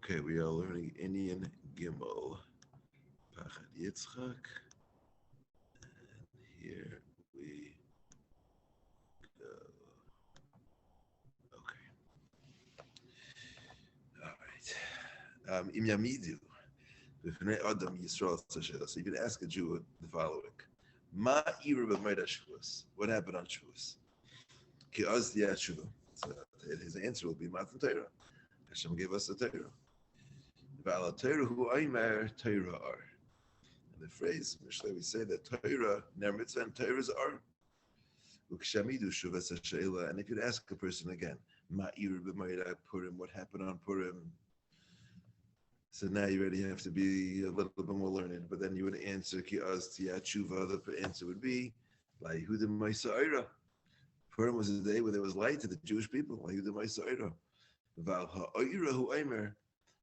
Okay, we are learning Inyan Gimel, Pachad Yitzchak, and here we go. Okay, all right. Im Yamidu, B'fnei Adam Yisrael Tzashela. So you can ask a Jew the following: Ma ira b'mayda Shavuos? What happened on Shavuos? Ki az Yashuva. So his answer will be Matan Torah. Hashem gave us the Torah. V'ala Torah hu aimer Torah ar. And the phrase, Mishle, we say that Torah, ner mitzvah, and Torah's are. Ukshamidu shuvas ha'sheila. And if you'd ask a person again, ma'ir b'mayda Purim, what happened on Purim? So now you already have to be a little bit more learned. But then you would answer ki az tiyat tshuva. The answer would be la'yehudim ma'isa'ira. Purim was a day where there was light to the Jewish people. La'yehudim ma'isa'ira. V'al ha'oira hu aimer.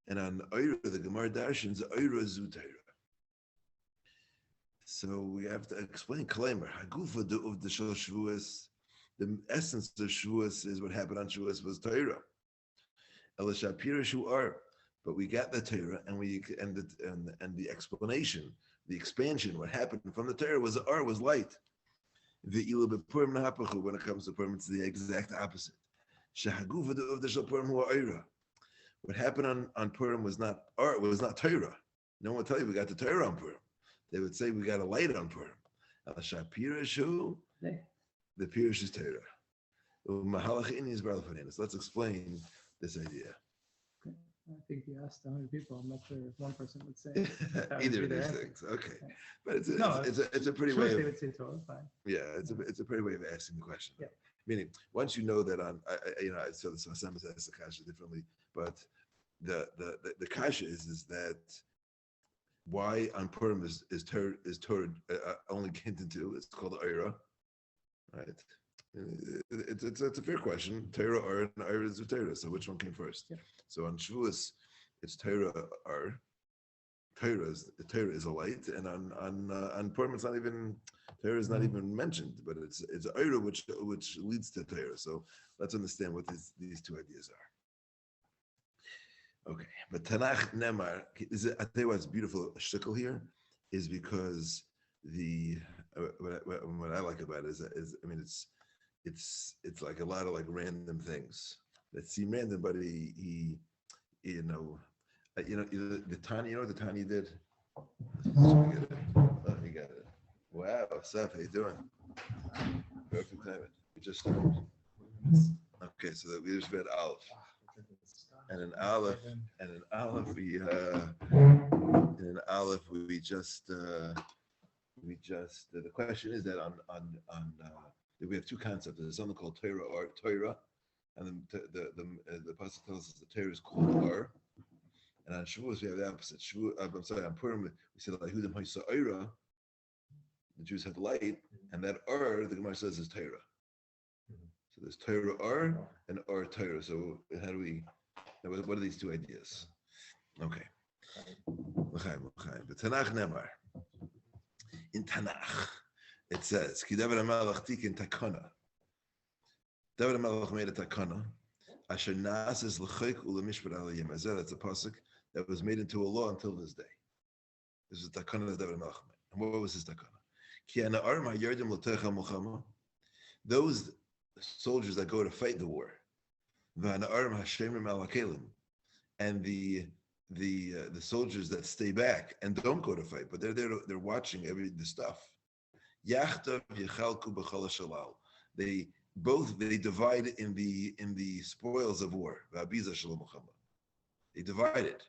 And on oira, the Gemara darshans oira zu Torah. So we have to explain Kalaimer. Hagufa of the Shavuos. The essence of Shavuos is what happened on Shavuos was Torah. Elishapira Shuar. But we got the Torah and the explanation, the expansion, what happened from the Torah was light. The Purim Nahapachu, when it comes to Purim, it's the exact opposite. Shahagufa of the Purim hu oira. What happened on Purim was not Torah. No one will tell you we got the Torah on Purim. They would say we got a light on Purim. The Pirish is Torah. So let's explain this idea. I think you asked 100 people. I'm not sure if one person would say either of these things. Okay, but it's a pretty way. They would say Torah, fine. Yeah, it's a pretty way of asking the question. Yeah. Meaning, once you know that I saw the Hashem asks the kasha differently, but the kasha is that why on Purim is Torah only hinted to? It's called Eira, right? It's a fair question. Torah or and Eira is Torah. So which one came first? Yeah. So on Shavuos, it's Torah or Torah is a light, and on Purim it's not even Torah is not even mentioned, but it's Eira which leads to Torah. So let's understand what these two ideas are. Okay, but Tanakh Nemar I tell you what's beautiful shtickle here is because what I like about it is I mean it's like a lot of like random things that seem random, but he the Tani, you know what the Tani did? Oh, he got it. Wow, Seth, how you doing? Perfect timing. We just started. Okay, so we just read Aleph. And an Aleph, we just the question is that on we have two concepts. There's something called Torah or Torah, and then the pasuk tells us the Torah is called Or. And on Shavuos we have the opposite. On Purim we say like Yehudim Ha'Yisrael. The Jews have light, and that Or the Gemara says is Torah. So there's Torah Or and Or Torah. So how do we? What are these two ideas? Okay. But Tanakh Nemar. In Tanakh, it says, Ki David HaMelech tikin takana. David HaMelech made a takana. Asher na'ases l'chayk u'lemishpat alayim. That's a pasuk that was made into a law until this day. This is the takana that David HaMelech made. And what was his takana? Ki ana'arim ha'yardim l'techa mulchama. Those soldiers that go to fight the war, and the soldiers that stay back and don't go to fight, but they're there, they're watching the stuff. They divide in the spoils of war. They divide it.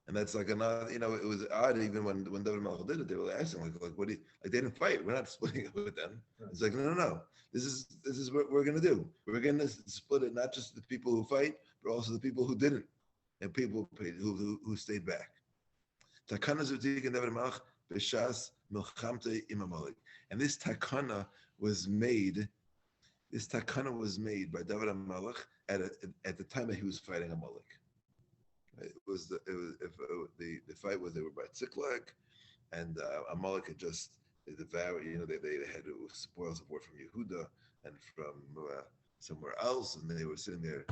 And that's like another, it was odd even when David Melech did it, they were asking like what do you, like they didn't fight, we're not splitting it with them. It's like, no. This is what we're gonna do. We're gonna split it, not just the people who fight, but also the people who didn't, and people who stayed back. Takana zutik and David Melech b'shas milchamte imamalik. And this takana was made by David Melech at the time that he was fighting Amalek. The fight was they were by Tziklag, and Amalek had just devoured. They had spoils of war from Yehuda and from somewhere else, and they were sitting there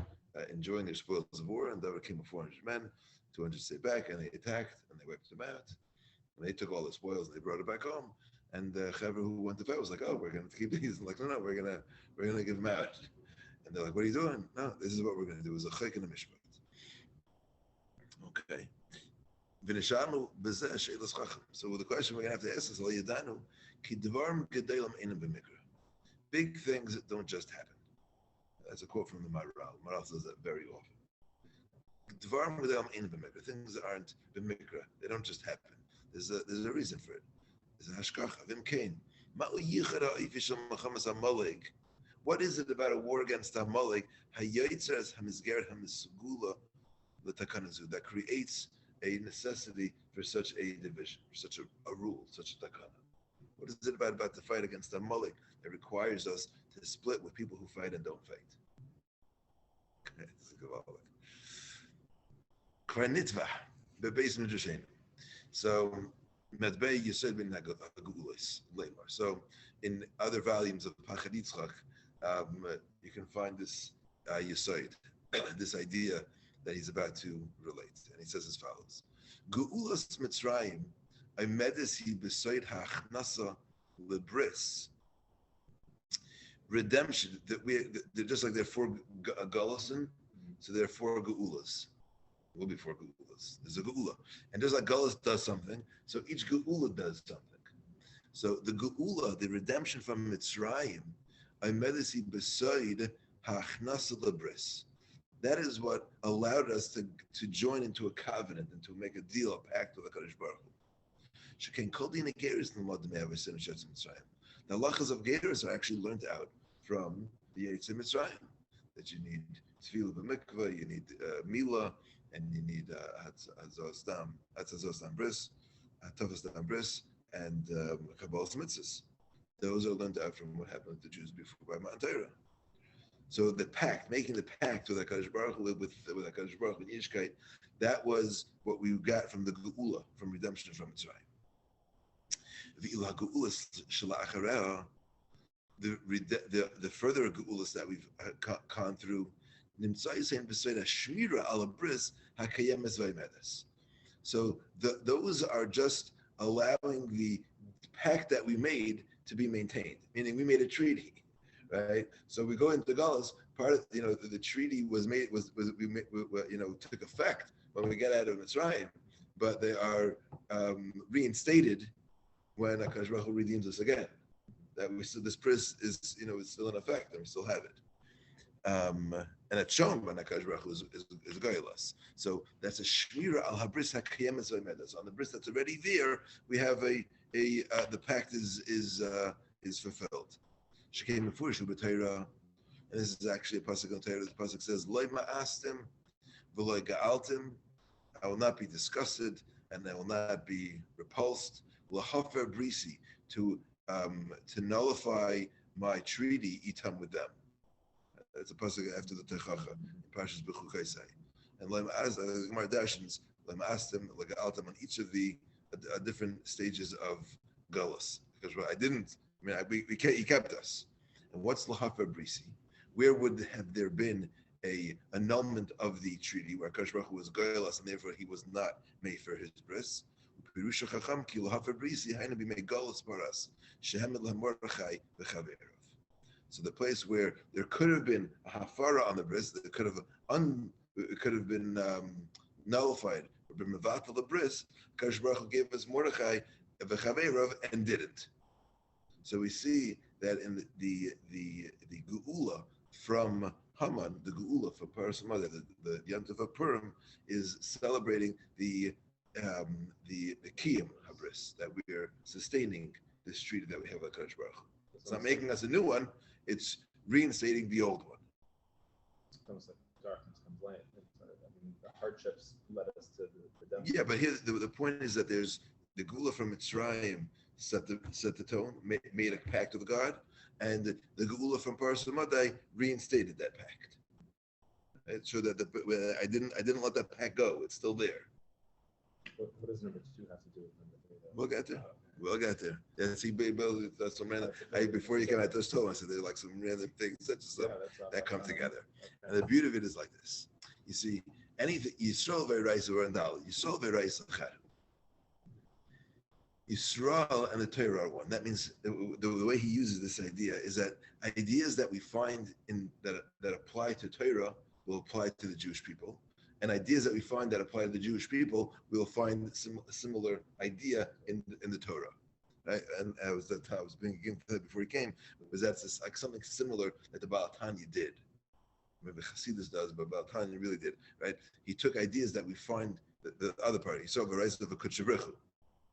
enjoying their spoils of war, and there came 400 men, 200 stayed back, and they attacked, and they wiped them out. And they took all the spoils, and they brought it back home. And the chaver who went to fight was like, "Oh, we're going to keep these." And like, no, we're gonna give them out. And they're like, "What are you doing?" No, this is what we're going to do. It was a chayk and a mishpat. Okay. So the question we're going to have to ask is, big things that don't just happen. That's a quote from the Maral. Maral says that very often. Things that aren't b'mikra, they don't just happen. There's a reason for it. There's a hashkacha. What is it about a war against Amalek that creates a necessity for such a division, for such a rule, such a takana? What is it about the fight against Amalek that requires us to split with people who fight and don't fight? So, Medbei Yisod ben Agulis Lemar. So, in other volumes of Pachad Yitzchak, you can find this Yisod, this idea that he's about to relate, and he says as follows: Geulas Mitzrayim, I medesi besoid hachnasa lebris. Redemption, they're just like there are four galasin, so there are four geulas. Will be four geulas. There's a geula, and just like galus does something, so each geula does something. So the geula, the redemption from Mitzrayim, Imedisi besoid hachnasa lebris. That is what allowed us to join into a covenant and to make a deal, a pact with the Kadosh Baruch Hu. The halachas of Geras are actually learned out from the Yitzim Mitzrayim. That you need tefillah b'mikvah, you need mila, and you need hatzazos dam bris, bris, and kabbalas mitzvahs. Those are learned out from what happened to the Jews before by Mount Torah. So the pact, making the pact with HaKadosh Baruch Hu, with HaKadosh Baruch Hu in Yiddishkeit, that was what we got from the Geula, from redemption from Mitzrayim. The further Geulas that we've gone through, so those are just allowing the pact that we made to be maintained, meaning we made a treaty. Right, so we go into Galus. Part of the treaty was took effect when we get out of Mitzrayim, but they are reinstated when HaKadosh Baruch Hu redeems us again. That we still, this pris is still in effect, and we still have it. And it's shown when HaKadosh Baruch Hu is goyless. So that's a shmira al habris hakayemes v'medas. On the bris that's already there, we have the pact is fulfilled. She came in Furshu b'Torah, and this is actually a pasuk on Torah. The pasuk says, "Loi ma'astim v'loi ga'altim." I will not be disgusted, and I will not be repulsed. L'hafer brisi, to nullify my treaty itam with them. That's a pasuk after the Techacha, Parshas B'chukai. And loi ma'astim, Gemara dashens, loi ma'astim, loi ga'altim, on each of the different stages of galus. Because he kept us. And what's Lahafa Brisi? Where would have there been a annulment of the treaty where Akash Baruch Hu was goyless and therefore he was not made for his bris? So the place where there could have been a hafara on the bris, that could have been nullified, or been mevatel the bris, Akash Baruch Hu gave us Mordechai v'chaveirav and didn't. So we see that in the geula from Haman, the geula from Paras Mother, the Yom Tov of Purim, is celebrating the kiyum habris, that we are sustaining this treaty that we have with HaKadosh Baruch Hu. It's not making us a new one; it's reinstating the old one. It's almost like darkness comes light. The hardships led us to the redemption. Yeah, but here the point is that there's the geula from Mitzrayim set the tone, made a pact with God, and the geula from Paras Madai reinstated that pact. Right? So that I didn't let that pact go; it's still there. What does number 2 have to do with number 3? Though? We'll get there. Oh, We'll get there. Yeah, see, Bill, that's some random. Before you came out this told, I said there's like some random things such as yeah, that come together. Okay. And the beauty of it is like this. You see, anything Yisrael ve'Reis and Dal. Yisrael ve'Reis Echad. Yisrael and the Torah are one. That means the way he uses this idea is that ideas that we find in that apply to Torah will apply to the Jewish people, and ideas that we find that apply to the Jewish people will find a similar idea in the Torah. Right? And I was being given before he came, was that's like something similar that the Baal Tanya did. Maybe Hasidus does, but Baal Tanya really did. Right? He took ideas that we find the other party. He saw the rise of a Kutshavrichu,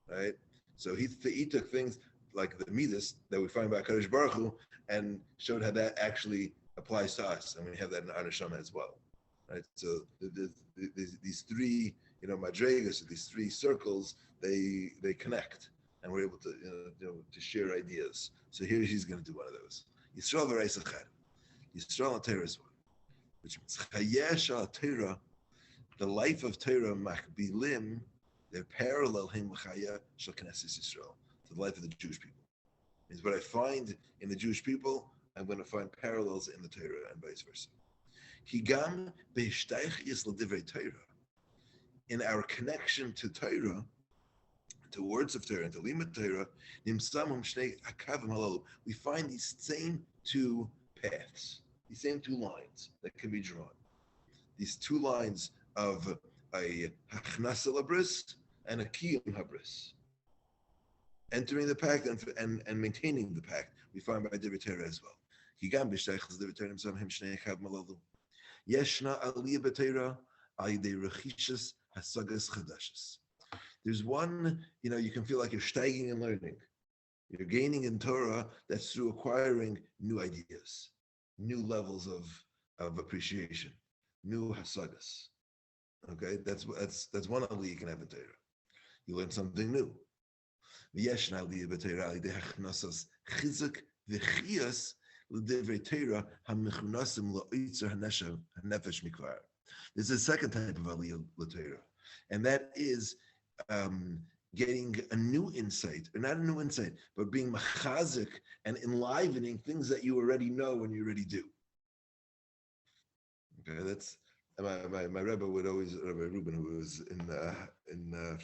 right? So he took things like the Midas that we find by Kadosh Baruch Hu and showed how that actually applies to us, and we have that in our neshama as well, right? So these three, madregas, these three circles, they connect, and we're able to to share ideas. So here he's going to do one of those. Yisrael v'Reis Echad. Yisrael and Torah is one, which means Chayesh al Torah, the life of Torah makbilim. They're parallel him l'chaya shel Knesset Yisrael, to the life of the Jewish people. Means what I find in the Jewish people, I'm going to find parallels in the Torah and vice versa. Higam be'ishtaychis l'divrei Torah. In our connection to Torah, to words of Torah, and to limud Torah, nimsamum shnei akavim halalu. We find these same two paths, these same two lines that can be drawn. These two lines of a hachnasa labris and a kiyum habris. Entering the pact and maintaining the pact, we find by Divrei Torah as well. Higam b'shtaychas Divrei Torah nimsamim shnei akav malalu. Yeshna aliyah b'Torah al yidei rechishas hasagas chadashas. There's one, you can feel like you're steiging and learning. You're gaining in Torah. That's through acquiring new ideas, new levels of appreciation, new hasagas. Okay, that's one aliyah you can have in Torah. You learn something new. V'yeshna aliyah b'Torah al yidei hachnasas chizuk v'chiyas l'divrei Torah hamichunasim la'itzer hanefesh mikvar. There's a second type of aliyah l'Torah, and that is getting a new insight, or not a new insight, but being machazik and enlivening things that you already know and you already do. Okay, that's my Rebbe would always, Rebbe Reuben, who was in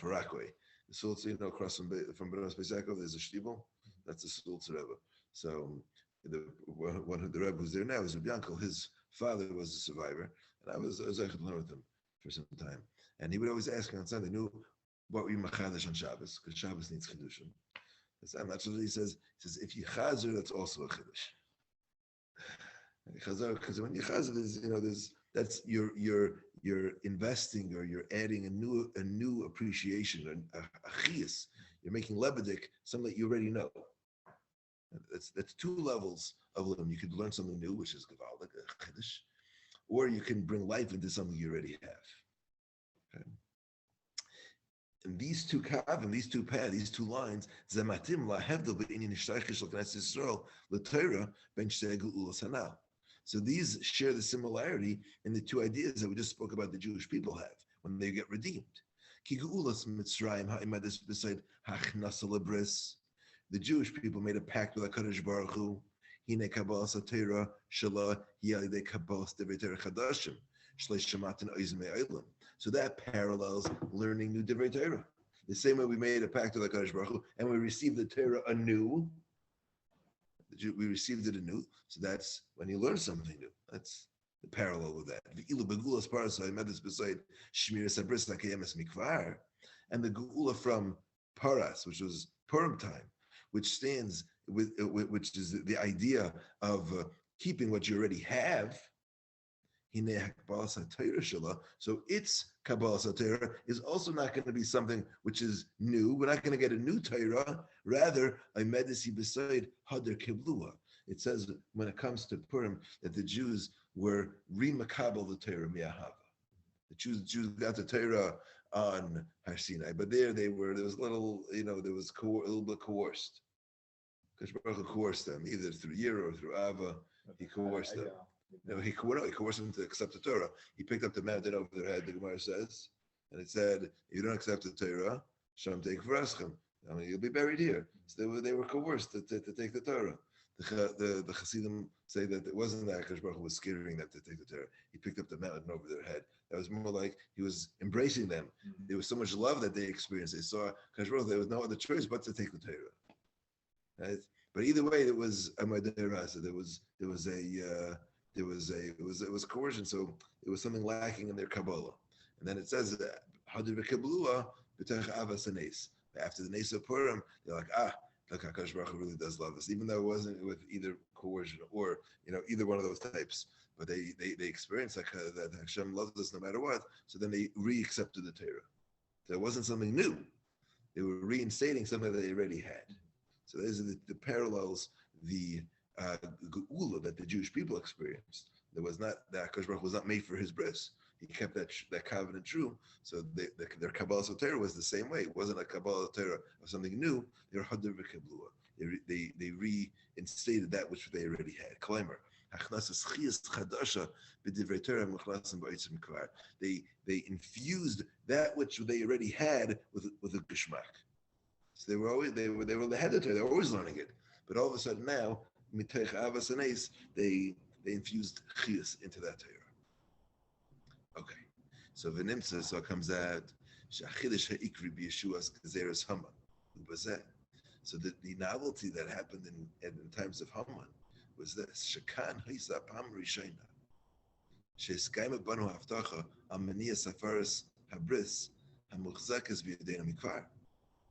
Farakwe, the Sultz, across from Benos Beisakov, there's a shtibel, that's the Sultz Rebbe. So the Rebbe who's there now is Rebbe Yankel. His father was a survivor, and I was able to learn with him for some time. And he would always ask me on Sunday, what were you machadash on Shabbos? Because Shabbos needs chidushim. That's what he says. He says, if you chazer, that's also a chiddush. Because when you chazer, that's you're investing, or you're adding a new appreciation, a chiyas. You're making lebedik, something that you already know. That's two levels of lim. You could learn something new, which is gavaldik, a chiddush, or you can bring life into something you already have. Okay. And these two kavim, these two paths, these two lines, zematim lahevdel be'inyan ishtaychish shel Knesset Yisrael l'Torah ben shtei ge'ulos hanal. So these share the similarity in the two ideas that we just spoke about the Jewish people have when they get redeemed. Ki ge'ulos Mitzrayim ha'imades beside hachnasa lebris. The Jewish people made a pact with HaKadosh Baruch Hu. Hine kabbalas ha'Torah shala hiyalidei kabbalas divrei Torah chadashim shleish shamatin oizim me'olam. So that parallels learning new Divrei Torah. The same way we made a pact with HaKadosh Baruch Hu, and we received the Torah anew. We received it anew. So that's when you learn something new. That's the parallel with that. And the Geula from Paras, which was Purim time, which stands with, which is the idea of keeping what you already have. So its Kabbalas HaTorah is also not going to be something which is new. We're not going to get a new Torah. Rather, it says when it comes to Purim that the Jews were remakabel the Torah miyahava. The Jews got the Torah on Har Sinai, but there was a little, there was a little bit coerced. Because Baruch Hu coerced them, either through Yira or through Ava. He coerced them. He coerced them to accept the Torah. He picked up the mountain over their head, the Gemara says, and it said, if you don't accept the Torah, Shem take v'raschem. I mean, you'll be buried here. So they were coerced to take the Torah. The Hasidim say that it wasn't that Akash Baruch Hu was scaring them to take the Torah. He picked up the mountain over their head. That was more like he was embracing them. There was so much love that they experienced. They saw Akash Baruch Hu, there was no other choice but to take the Torah. Right? But either way, it was a Maderasa. It was coercion. So it was something lacking in their Kabbalah. And then it says that after the Nes of Purim, they're like, look, HaKadosh Baruch Hu really does love us, even though it wasn't with either coercion or either one of those types. But they experienced that Hashem loves us no matter what. So then they re-accepted the Torah. So it wasn't something new. They were reinstating something that they already had. So those are the parallels, the geula that the Jewish people experienced. There was not that HaKadosh Baruch Hu was not made for his bris. He kept that covenant true. So their Kabbalah Torah was the same way. It wasn't a Kabbalah Torah of something new. They were Hadar v'Keblua. They reinstated that which they already had. Kleimer. They infused that which they already had with a geshmak. So they had the Torah. They were always learning it. But all of a sudden now, mitech avas anes, they infused chiyus into that Torah. Okay, so v'nimtza, so it comes out shachidish ha'ikri b'Yeshua's gezeres Haman ubazeh. So the novelty that happened in times of Haman was this: shekan ha'isa pam rishayna she'eskayma banu haftacha al maniya safaris habris hamuchzakas b'yadeinu mikvar.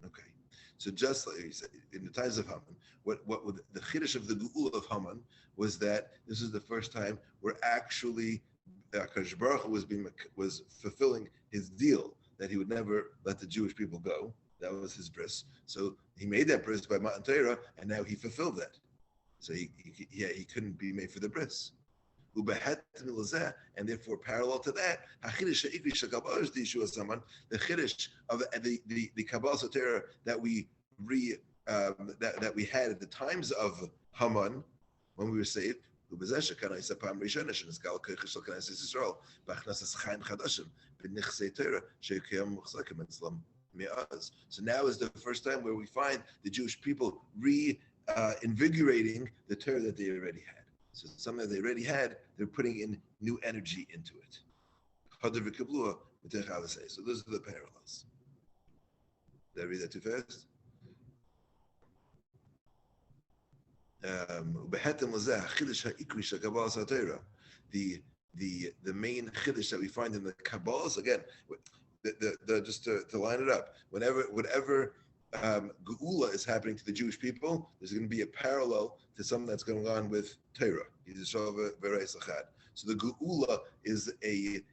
Okay, so just like you said, in the times of Haman, what the chiddush of the geula of Haman was that this is the first time where actually HaKadosh Baruch Hu was fulfilling his deal that he would never let the Jewish people go. That was his bris. So he made that bris by Matan Torah, and now he fulfilled that. So he couldn't be made for the bris. And therefore, parallel to that, the chiddush of the Kabbalah Torah that we that we had at the times of Haman when we were saved. So now is the first time where we find the Jewish people invigorating the Torah that they already had. So something that they already had, they're putting in new energy into it. So those are the parallels. Did I read that too fast? The main chiddush that we find in the Kabbalahs, again, just to line it up, whatever geula is happening to the Jewish people, there's going to be a parallel to something that's going on with Torah. So the geula is in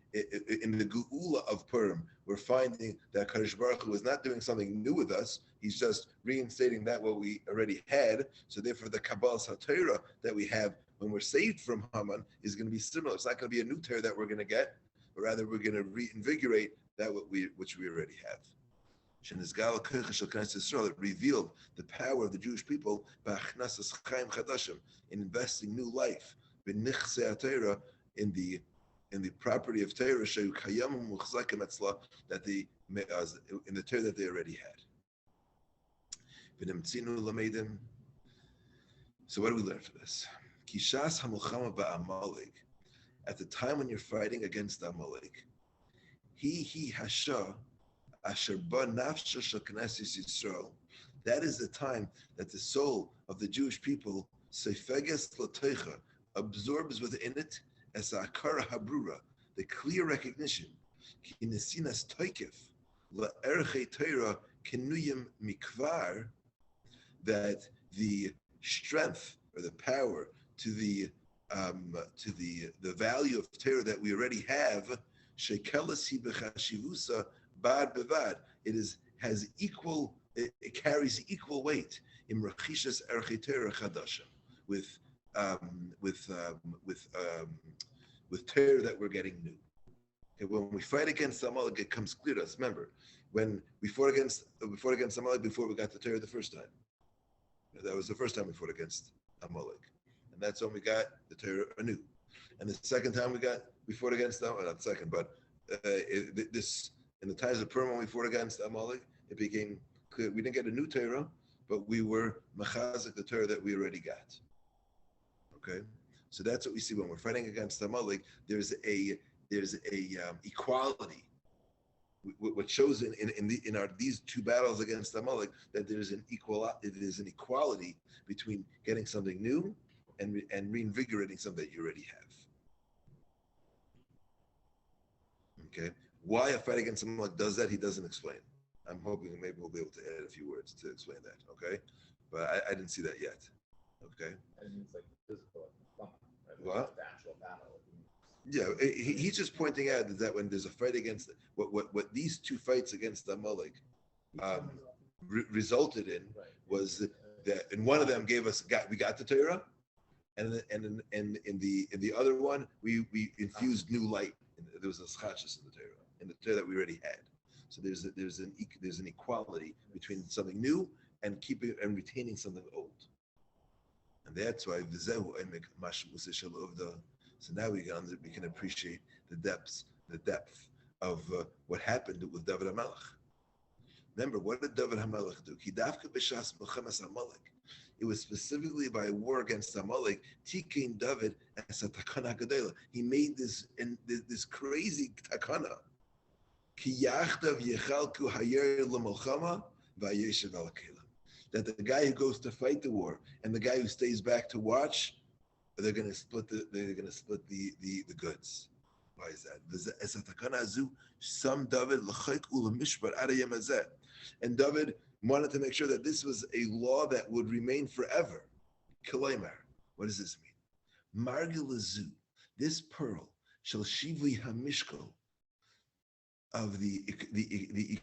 the geula of Purim, we're finding that Kadosh Baruch Hu is not doing something new with us. He's just reinstating that what we already had. So therefore, the Kabbalah Torah that we have when we're saved from Haman is going to be similar. It's not going to be a new Torah that we're going to get, but rather we're going to reinvigorate that which we already have. It revealed the power of the Jewish people in investing new life in the property of Torah that in the Torah that they already had. So what do we learn from this? At the time when you're fighting against Amalek, that is the time that the soul of the Jewish people absorbs within it as a akara habrura, the clear recognition that the strength or the power to the value of Torah that we already have, it carries equal weight in Rachishas Erchei Torah Chadashim with Torah that we're getting new. Okay, when we fight against Amalek, it comes clear to us. Remember, when we fought against Amalek before we got the Torah the first time. That was the first time we fought against Amalek, and that's when we got the Torah anew. And the second time we fought against them, not second, but this In the times of Purim, when we fought against Amalek, it became clear we didn't get a new Torah, but we were machazik the Torah that we already got. Okay, so that's what we see when we're fighting against Amalek. There's a equality. What shows in our these two battles against Amalek that there's an equality between getting something new and reinvigorating something that you already have. Okay, why a fight against Amalek does that, he doesn't explain. I'm hoping maybe we'll be able to add a few words to explain that. Okay, but I didn't see that yet. Okay. And it's like physical, like, right? What? The actual battle. Yeah, he's just pointing out that when there's a fight against what these two fights against Amalek resulted in was that in one of them we got the Torah, and in the other one we infused new light. There was a schachus in the Torah that we already had. So there's an equality between something new and keeping and retaining something old, and that's why so now we can appreciate the depth of what happened with David HaMelech. Remember, what did David HaMelech do? It was specifically by a war against Amalek. Tikein David as a takana gadela. He made this crazy takana. That the guy who goes to fight the war and the guy who stays back to watch, they're going to split the goods. Why is that? Some David and David wanted to make sure that this was a law that would remain forever. Kilaymar. What does this mean? Margilazu, this pearl, shall shivli hamishko, of the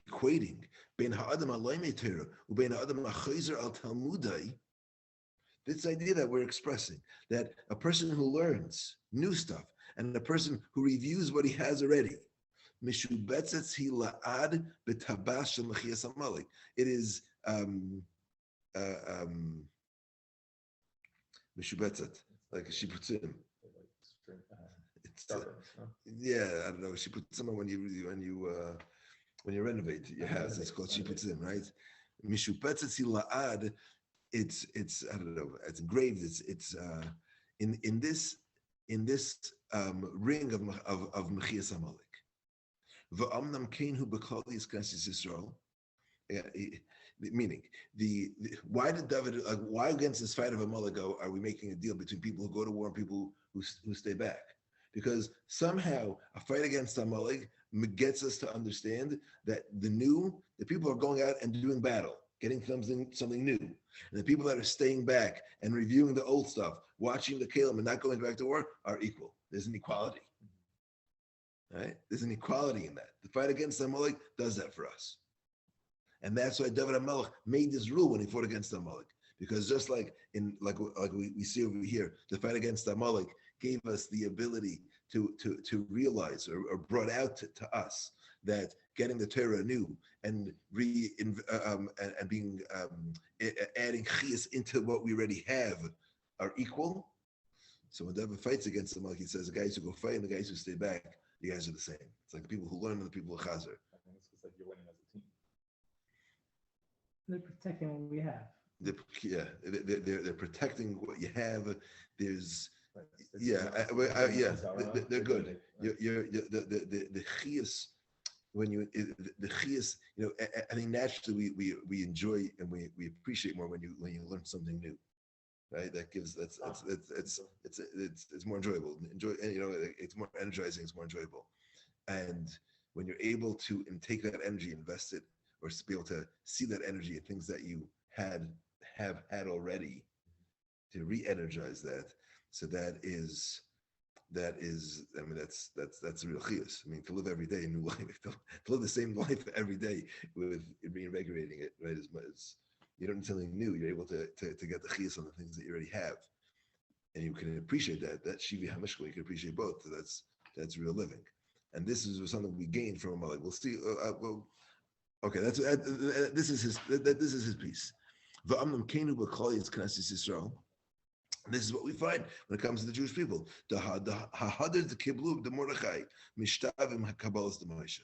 equating ben ha'adam alayme Torah uben ha'adam ha'chayzer al talmudai. This idea that we're expressing, that a person who learns new stuff and a person who reviews what he has already, mishubetzet hi la'ad b'tabas shel mechias Amalek. It is mishubetzet, like she puts in. Yeah, I don't know. She puts somewhere when you renovate your house. It's called she puts in, right? Mishubetzet hi la'ad. It's I don't know. It's engraved. It's in this ring of Mechias Amalek. V'amnam kein hu b'kol Knesset Yisrael. Meaning why did David? Why against this fight of Amalek are we making a deal between people who go to war and people who stay back? Because somehow a fight against Amalek gets us to understand that the people are going out and doing battle, getting something new. And the people that are staying back and reviewing the old stuff, watching the Kalim and not going back to war are equal. There's an equality. Right? There's an equality in that. The fight against Amalek does that for us. And that's why David HaMelech made this rule when he fought against Amalek. Because just like we see over here, the fight against Amalek gave us the ability to realize or brought out to us that getting the Torah new and adding chiyas into what we already have are equal. So when David fights against them, like he says, the guys who go fight and the guys who stay back, you guys are the same. It's like the people who learn and the people who chazer. I think it's like you're winning as a team. They're protecting what we have. They're protecting what you have. There's they're good. The chiyas. When the chiyas, I think naturally we enjoy and we appreciate more when you learn something new, right? That gives it's more enjoyable. It's more energizing. It's more enjoyable, and when you're able to take that energy, invest it, or to be able to see that energy in things that you have had already, to re-energize that. So that's the real chiyus. I mean, to live every day a new life, to live the same life every day with reinvigorating it, right? As you don't need something new. You're able to get the chiyus on the things that you already have, and you can appreciate that. That shivi hamishkol, you can appreciate both. So that's real living, and this is something we gain from Amalek. We'll see. Okay, this is his piece. V'amnam keinu b'kol Knesset Yisrael. This is what we find when it comes to the Jewish people. The hahadar the kiblub the Mordechai mishtavim hakabalas the Moshe.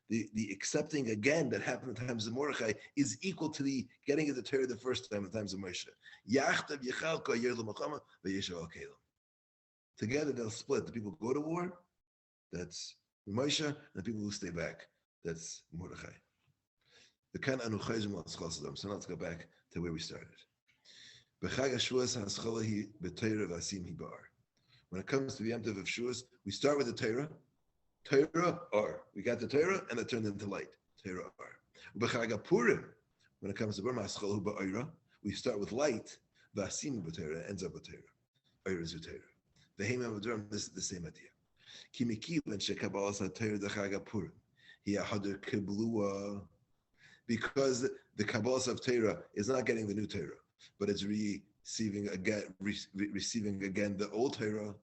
The accepting again that happened in the times of Mordechai is equal to the getting of the Torah the first time in the times of Moshe. Yachtav yechalka yer l'machama v'yeshav al kelim. Together they'll split. The people who go to war, that's Moshe, and the people who stay back, that's Mordechai. So now let's go back to where we started. When it comes to the Yom Tov of Shavuos, we start with the Torah or we got the Torah and it turned into light. Torah or. Purim, when it comes to Purim, we start with light. Vasim ends up with Torah. Oira is Torah. The Hema Madurim, this is the same idea. Kimiki when Shekabalas Torah the Chaga Purim. He hadar kiblua, because the Kabbalah of Torah is not getting the new Torah, but it's receiving again the old Torah.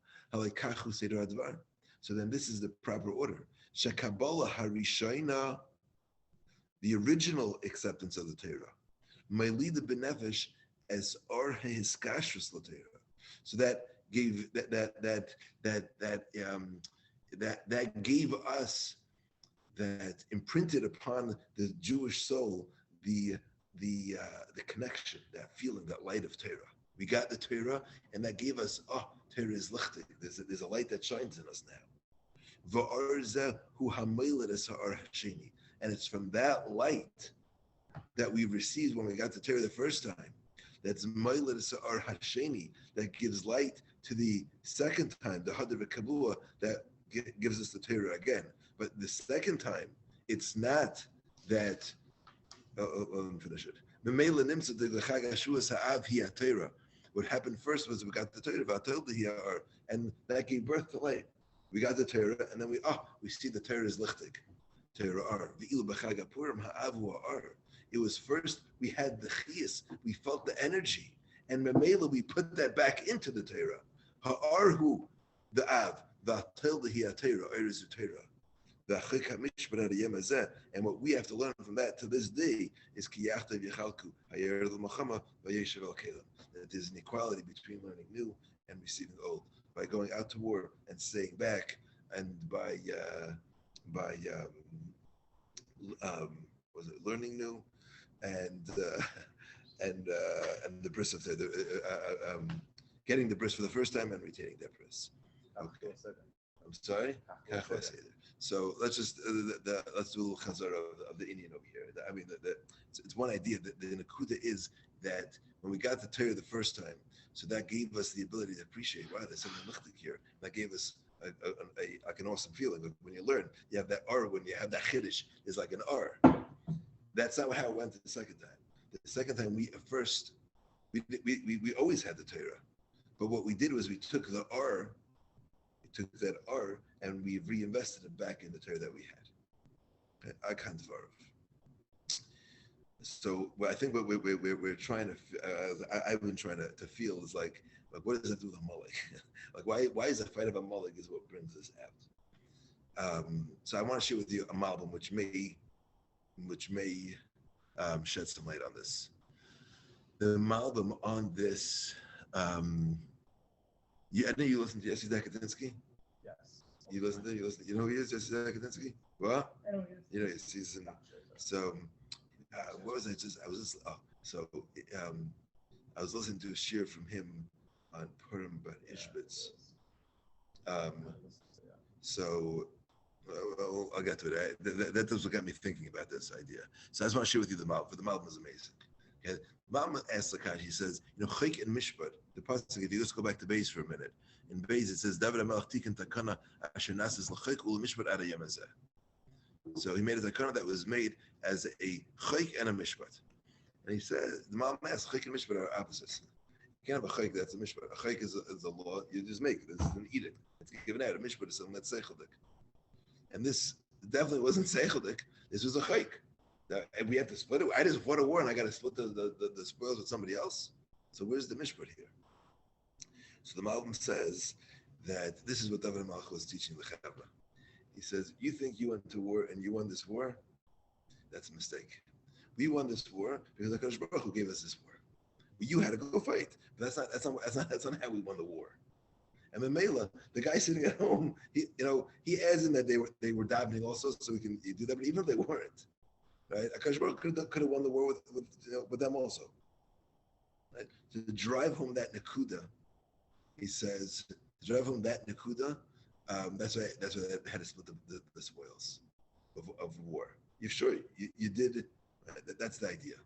So then this is the proper order. Shekabbalah harishayna, the original acceptance of the Torah, maylida benefesh as or hiskashrus la Torah. So that gave that gave us, that imprinted upon the Jewish soul the connection, that feeling, that light of Torah. We got the Torah, and that gave us, Torah is lichtig. There's a light that shines in us now. And it's from that light that we received when we got the Torah the first time. That's Mailad Sa'ar Hasheni, that gives light to the second time, the Hadar Kabua, that gives us the Torah again. But the second time, it's not that. Finish it. What happened first was we got the Torah, and that gave birth to light. We got the Torah, and then we see the Torah is lichtig. Torah ar. It was first we had the chiyas, we felt the energy, and memela we put that back into the Torah. Ha'arhu the av, v'atel hi Torah, oirizu Torah. And what we have to learn from that to this day is that there's an equality between learning new and receiving old, by going out to war and staying back, and by learning new, and the bris of getting the bris for the first time and retaining that bris. Okay. I'm sorry. So let's just let's do a little chazara of the Inyan over here. I mean, it's one idea. That the nakuda is that when we got the Torah the first time, so that gave us the ability to appreciate. Wow, there's something lichtig here. That gave us like an awesome feeling. When you learn, you have that R. When you have that chiddush, is like an R. That's not how it went the second time. The second time, we always had the Torah, but what we did was we took the R. Took that R and we reinvested it back in the Torah that we had. I can't dvarav. So I think what we're trying to, I've been trying to feel is like what does that do with a mullik? Like why is the fight of a mullik is what brings this out. So I want to share with you a malbim which may shed some light on this. The malbim on this. I know you listen to Jesse Zakatinsky. Yes. You listen. You know who he is, Jesse Zakatinsky? What? I know who he is. You know, he's in. So, what was I just? I was listening to a shiur from him on Purim but Ishbitz. So, well, I'll get to it. That does what got me thinking about this idea. So I just want to share with you the malbim. The malbim is amazing. Okay. Mama asks Lakash, he says, Chayk and Mishpat, the pasuk, if you just go back to Beis for a minute, in Beis it says, David HaMelech tikkun takana asher nasis l'chayk ul mishpat ad hayom hazeh. So he made a takana that was made as a chayk and a mishpat. And he says, the Mama asks, Chayk and Mishpat are opposites. You can't have a chayk that's a mishpat. A chayk is a law, you just make it. This is an edict. It's given out. A mishpat is something that's seicheldik. And this definitely wasn't seicheldik. This was a chayk. And we have to split it. I just fought a war and I got to split the spoils with somebody else. So where's the mishpat here? So the Malbim says that this is what David HaMelech was teaching the Chavra. He says, you think you went to war and you won this war? That's a mistake. We won this war because HaKadosh Baruch Hu gave us this war. You had to go fight. But that's not how we won the war. And then Mela, the guy sitting at home, he adds in that they were davening also, so we can do that. But even if they weren't, right? Akash Baruch could have won the war with them also. Right? To drive home that nakuda, he says, to drive home that nakuda, that's why they had to split the spoils of war. You're sure you did. That's the idea.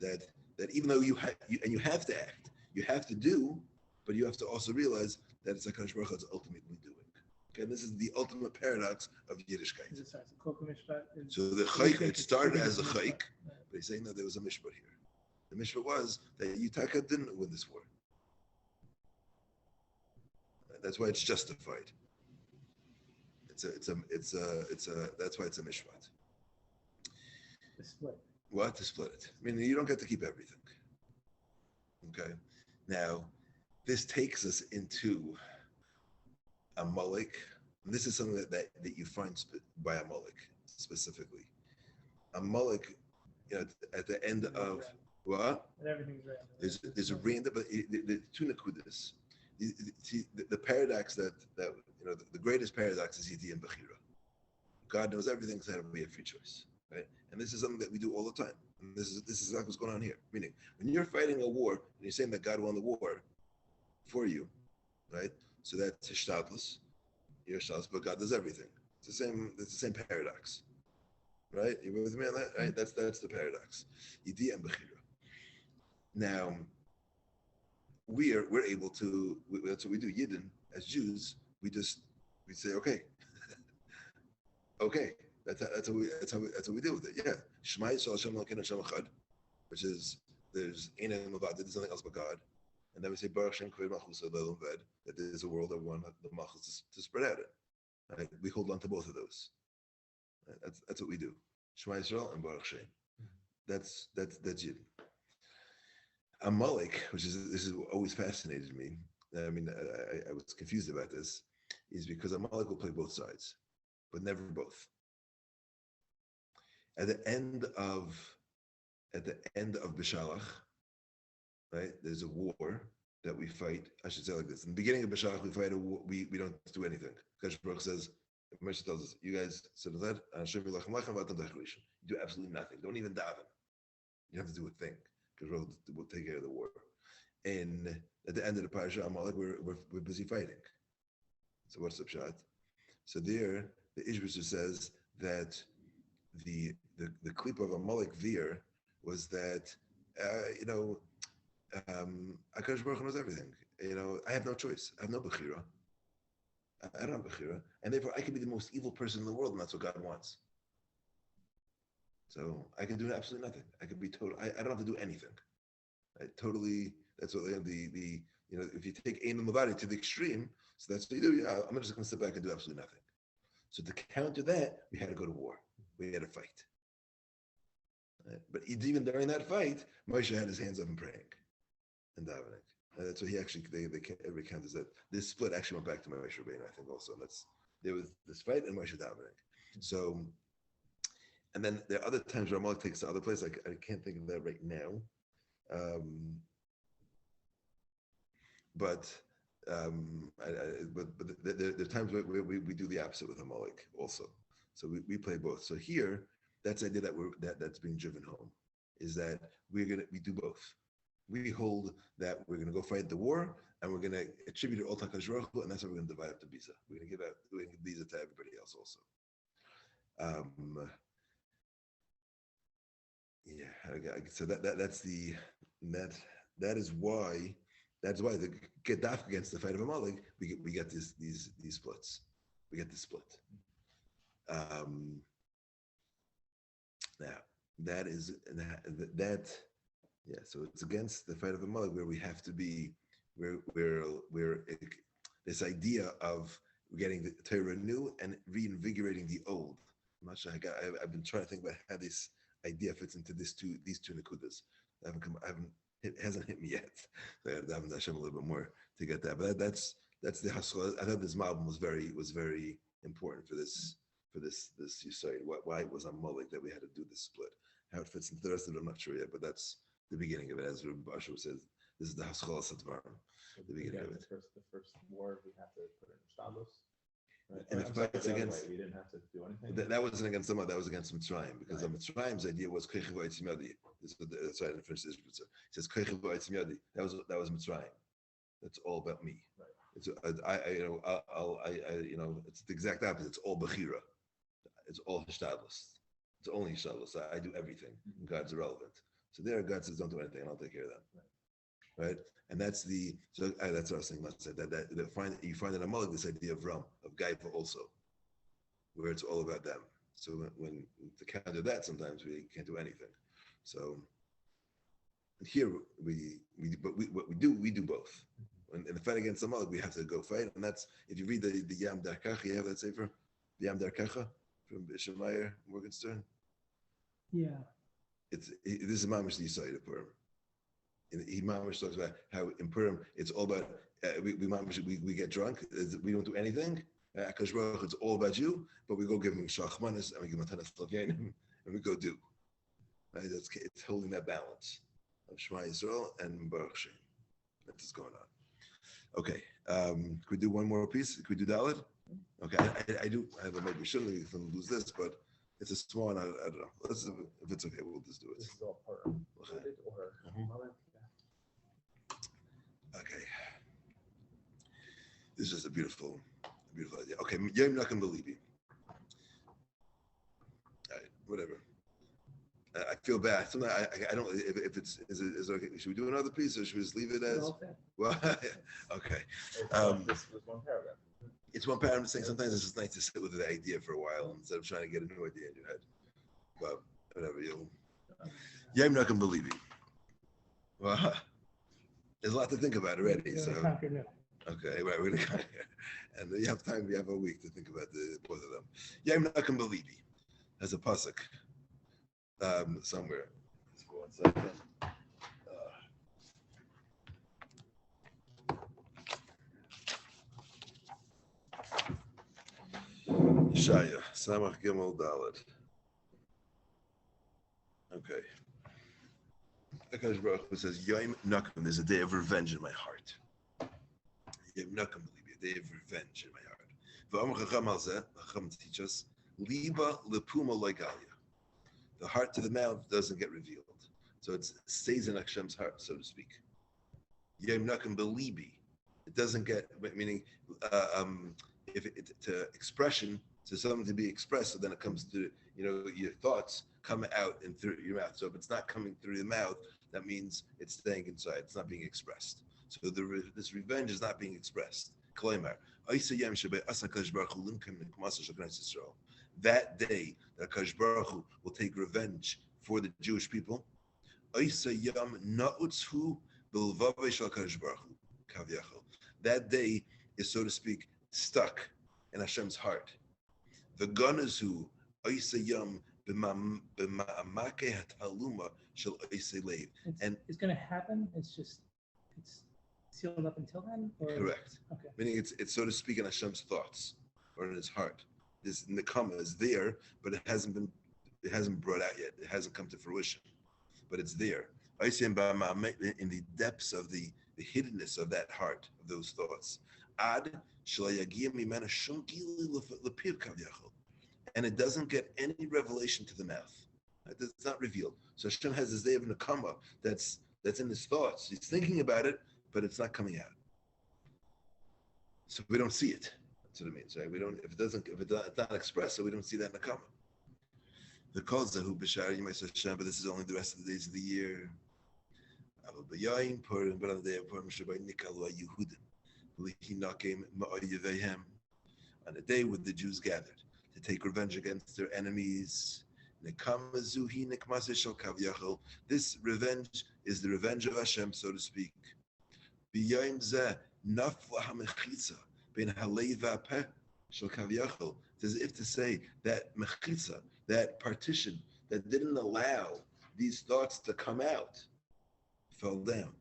That even though you have to act, you have to do, but you have to also realize that it's HaKadosh Baruch Hu that's ultimately doing. Okay, and this is the ultimate paradox of Yiddishkeit. So the chayk, it started as a chayk, but he's saying that there was a mishpat here. The mishpat was that Yitaka didn't win this war. That's why it's justified. That's why it's a mishpat. The split. What? To split it. I mean, you don't get to keep everything. Okay. Now, this takes us into Amalek. And this is something that you find by Amalek specifically. Amalek, at the end of what? And everything's right. There's a random, but the two nakudas. The paradox that the greatest paradox is Yidi and Bechira. God knows everything, so we have free choice, right? And this is something that we do all the time. And this is exactly what's going on here. Meaning, when you're fighting a war and you're saying that God won the war for you, right? So that's hishtadlus, you're hishtadlus, but God does everything. It's the same paradox, right? You with me on that? Right? That's the paradox. Yidi and Bechira. Now, we're able to. That's what we do. Yidden as Jews, we say okay, okay. That's how we deal with it. Yeah, Shema Yisrael Hashem Elokeinu Hashem Echad, which is there's Ein Mavad, there's nothing else but God, and then we say Baruch Shem Kved Malchus Le'olam Ved, that there's a world that we want the Malchus to spread out in. Right? We hold on to both of those. Right? That's what we do. Shema Yisrael and Baruch Shem. That's Yidden. Amalek, this is what always fascinated me. I mean, I was confused about this, is because Amalek will play both sides, but never both. At the end of Bishalach, right? There's a war that we fight. I should say like this: in the beginning of Bishalach, we fight a war. We don't do anything. Kadosh Baruch says, Moshe tells us, "You guys said that. You do absolutely nothing. Don't even daven. You have to do a thing because we'll take care of the war." And at the end of the parasha, Amalek, we're busy fighting. So what's the pshat? So there, the Ishbisher says that the clip of Amalek Veer was that Akash Baruch knows everything. I have no choice. I have no bechira. I don't have bechira, and therefore I can be the most evil person in the world, and that's what God wants. So I can do absolutely nothing. I could be total. I don't have to do anything. I totally. That's what the if you take Ein Mavadi to the extreme, so that's what you do. Yeah, I'm just going to sit back and do absolutely nothing. So to counter that, we had to go to war. We had to fight. But even during that fight, Moshe had his hands up and praying and davening. And that's what he actually every count is that this split actually went back to Moshe Rabbeinu, I think also. And there was this fight and Moshe davening. So, and then there are other times where Amalek takes the other place. I can't think of that right now. But there are times where we do the opposite with Amalek also. So we play both. So here, that's the idea that's being driven home, is that we do both. We hold that we're gonna go fight the war, and we're gonna attribute it all to HaKadosh Baruch Hu, and that's how we're gonna divide up the biza. We're gonna give biza to everybody else also. So that's why the Gedaf against the fight of Amalek, we get these splits. We get this split. Now so it's against the fight of Amalek where we have to be where this idea of getting the Torah new and reinvigorating the old. I'm not sure. I've been trying to think about how this idea fits into these two nekudas. It hasn't hit me yet. So I have to have Hashem a little bit more to get that. But that's the hustle. I thought this album was very important for this Yisrael. Why it was on Amalek that we had to do this split. How it fits into the rest of it, I'm not sure yet. But that's the beginning of it, as Rabbi Asher says. This is the Haskol Satvarim, the beginning of it. The first war, we have to put in Shabbos. Right? And I'm if sorry, it's the other against- way, we didn't have to do anything. That wasn't against someone, that was against Mitzrayim, because Right. Mitzrayim's idea was Koichev Ha'etzim Yadi. That's right, in the French it says Koichev Ha'etzim Yadi. That was Mitzrayim. That's all about me. Right. It's it's the exact opposite. It's all Bechira. It's all Hishtadlus. It's only Hishtadlus. I do everything. God's irrelevant. So there, God says, don't do anything, and I'll take care of that. Right? And that's that's what I was saying last night. You find in Amalek this idea of Ram, of Gaiva also, where it's all about them. So when to counter that, sometimes we can't do anything. So here we do both. In the fight against Amalek, we have to go fight, and that's if you read the Yam Darkacha, you have that sefer, the Yam Darkacha from Ishmael Morgenstern. Yeah. This is Mamish the Yisai of Purim. He Mamish talks about how in Purim it's all about we get drunk, we don't do anything. Akash Baruch, it's all about you, but we go give him shachmanis and we give him tanas l'gainim and we go do. Right? It's holding that balance of Shema Yisrael and Baruch Shem. That's what's going on. Okay, could we do one more piece? Could we do Dalit? Okay, I do. I have a maybe shouldn't lose this, but it's a small one. I don't know. If it's okay, we'll just do it. This is all Purim related or Amalek? Okay. This is just a beautiful idea. Okay, Yom Nakan Belibi. Whatever. I feel bad. Sometimes I don't. If it's is it okay? Should we do another piece or should we just leave it as? Well, okay. This was one paragraph. It's one paragraph. I'm saying sometimes it's just nice to sit with the idea for a while instead of trying to get a new idea in your head. But whatever, Yom Nakan Belibi. Well, there's a lot to think about already. So okay, right, we're gonna and you have time. We have a week to think about both of them. Yom Nakan Belibi has a pasuk somewhere. Let's go 1 second. Shaya Samach Gimel Dalet. Okay. Akash Baruch Hu says, Yom Nakan, there's a day of revenge in my heart. Yom Nakan, a day of revenge in my heart. V'amar Chacham al zeh, Chacham teach us, Liba lepuma loigalia. The heart to the mouth doesn't get revealed. So it stays in Hashem's heart, so to speak. Yom Nakan belibi. It doesn't get, meaning, if it to expression, to something to be expressed, so then it comes to, your thoughts come out and through your mouth. So if it's not coming through the mouth, that means it's staying inside. It's not being expressed. So this revenge is not being expressed. That day, that Akash Baruch Hu will take revenge for the Jewish people. That day is, so to speak, stuck in Hashem's heart. The gun is who and it's going to happen. It's sealed up until then. Or? Correct. Okay. Meaning it's so to speak in Hashem's thoughts or in His heart. This nekama is there, but it hasn't brought out yet. It hasn't come to fruition, but it's there. I say in the depths of the hiddenness of that heart, of those thoughts. And it doesn't get any revelation to the mouth. It's not revealed. So Hashem has this day of nekama that's in his thoughts. He's thinking about it, but it's not coming out. So we don't see it. That's what it means, right? We don't. If it's not expressed, so we don't see that nekama. The cause of b'shar yimei Hashem, but this is only the rest of the days of the year. But on the day of Purim, on the day when the Jews gathered to take revenge against their enemies. This revenge is the revenge of Hashem, so to speak. It's as if to say that mechitza, that partition that didn't allow these thoughts to come out, fell down.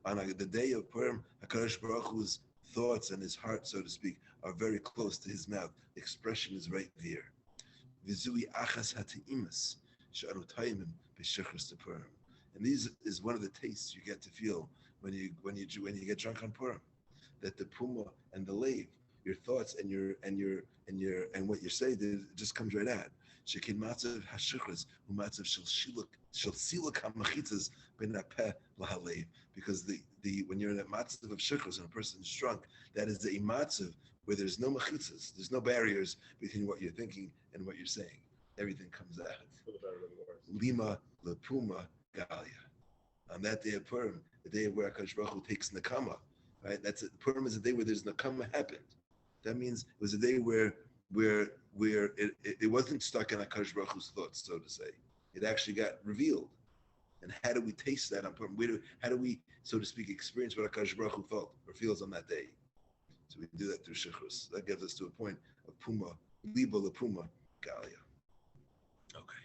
On the day of Purim, HaKadosh Baruch Hu's thoughts and his heart, so to speak, are very close to his mouth. The expression is right there. V'zui achas hateimas she'anu taimim b'shechus to Purim. And these is one of the tastes you get to feel when you get drunk on Purim, that the puma and the lave, your thoughts and what you say, it just comes right out. Shekin matzav hashukras umatzav shel siluk hamachitzas ben apeh lahalev. Because the when you're in that matzav of shukras and a person is drunk, that is the matzav where there's no machitzas, there's no barriers between what you're thinking and what you're saying. Everything comes out. For the better or the worse. Lima lepuma galia. On that day of Purim, the day where HaKadosh Baruch Hu takes nakama, right? That's it. Purim is a day where there's nakama happened. That means it was a day where it wasn't stuck in HaKadosh Baruch Hu's thoughts, so to say. It actually got revealed. And how do we taste that on Purim? How do we, so to speak, experience what HaKadosh Baruch Hu felt or feels on that day? So we do that through Shechus. That gets us to a point of Puma, Liba La Puma, Galia. Okay.